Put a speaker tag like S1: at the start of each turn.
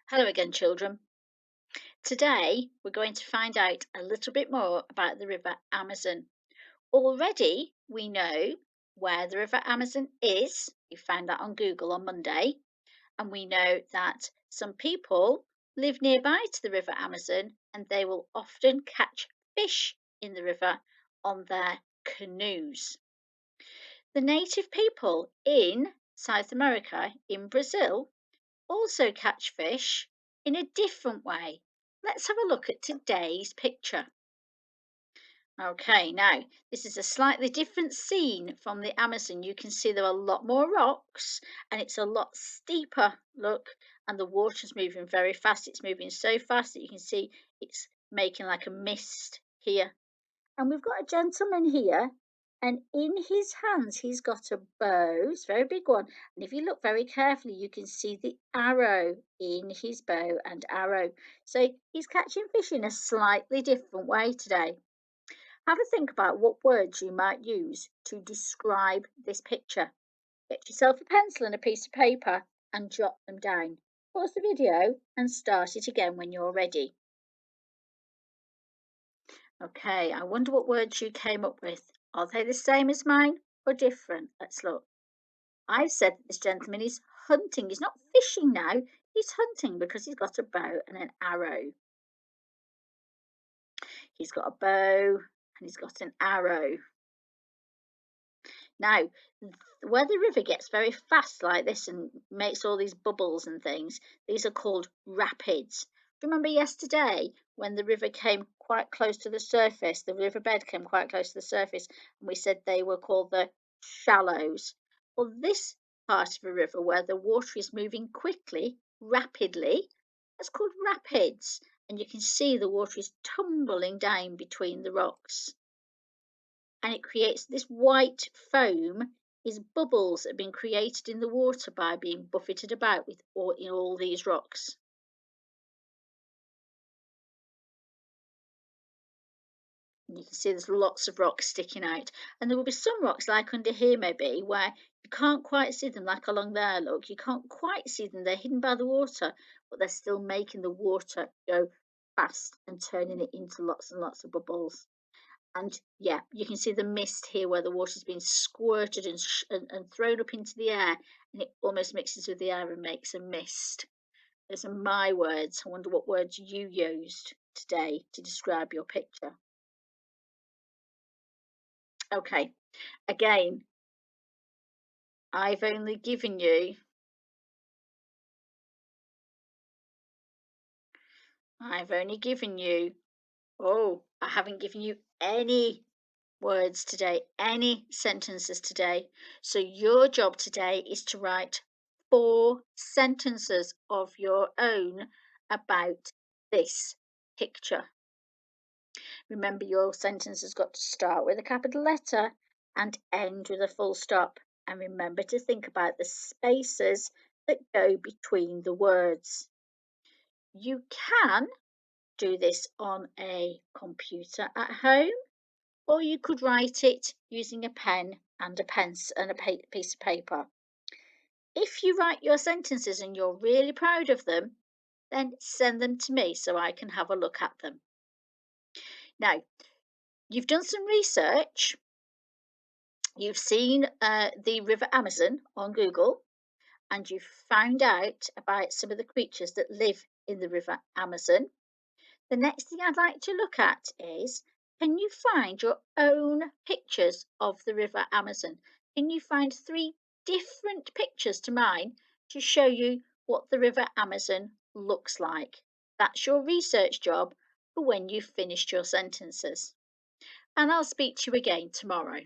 S1: Hello again, children. Today we're going to find out a little bit more about the River Amazon. Already we know where the River Amazon is. You found that on Google on Monday. And we know that some people live nearby to the River Amazon and they will often catch fish in the river on their canoes. The native people in South America, in Brazil, also catch fish in a different way. Let's have a look at today's picture. Okay, now this is a slightly different scene from the Amazon. You can see there are a lot more rocks and it's a lot steeper, look, and the water's moving very fast. It's moving so fast that you can see it's making like a mist here. And we've got a gentleman here, and in his hands, he's got a bow. It's a very big one. And if you look very carefully, you can see the arrow in his bow and arrow. So he's catching fish in a slightly different way today. Have a think about what words you might use to describe this picture. Get yourself a pencil and a piece of paper and jot them down. Pause the video and start it again when you're ready. Okay, I wonder what words you came up with. Are they the same as mine or different? Let's look. I've said that this gentleman is hunting. He's not fishing now. He's hunting because he's got a bow and an arrow. He's got a bow and he's got an arrow. Now, where the river gets very fast like this and makes all these bubbles and things, these are called rapids. Remember yesterday when the river came quite close to the surface, the riverbed came quite close to the surface, and we said they were called the shallows. Well, this part of a river where the water is moving quickly, rapidly, that's called rapids. And you can see the water is tumbling down between the rocks. And it creates this white foam is bubbles that have been created in the water by being buffeted about with all these rocks. And you can see there's lots of rocks sticking out. And there will be some rocks like under here maybe where you can't quite see them, like along there, look, you can't quite see them. They're hidden by the water, but they're still making the water go fast and turning it into lots and lots of bubbles. And yeah, you can see the mist here where the water's been squirted and thrown up into the air, and it almost mixes with the air and makes a mist. Those are my words. I wonder what words you used today to describe your picture. Okay, again, I've only given you oh, I haven't given you any words today, any sentences today. So your job today is to write 4 sentences of your own about this picture. Remember, your sentence has got to start with a capital letter and end with a full stop. And remember to think about the spaces that go between the words. You can do this on a computer at home, or you could write it using a pen and a piece of paper. If you write your sentences and you're really proud of them, then send them to me so I can have a look at them. Now, you've done some research. You've seen the River Amazon on Google, and you've found out about some of the creatures that live in the River Amazon. The next thing I'd like to look at is, can you find your own pictures of the River Amazon? Can you find 3 different pictures to mine to show you what the River Amazon looks like? That's your research job for when you've finished your sentences. And I'll speak to you again tomorrow.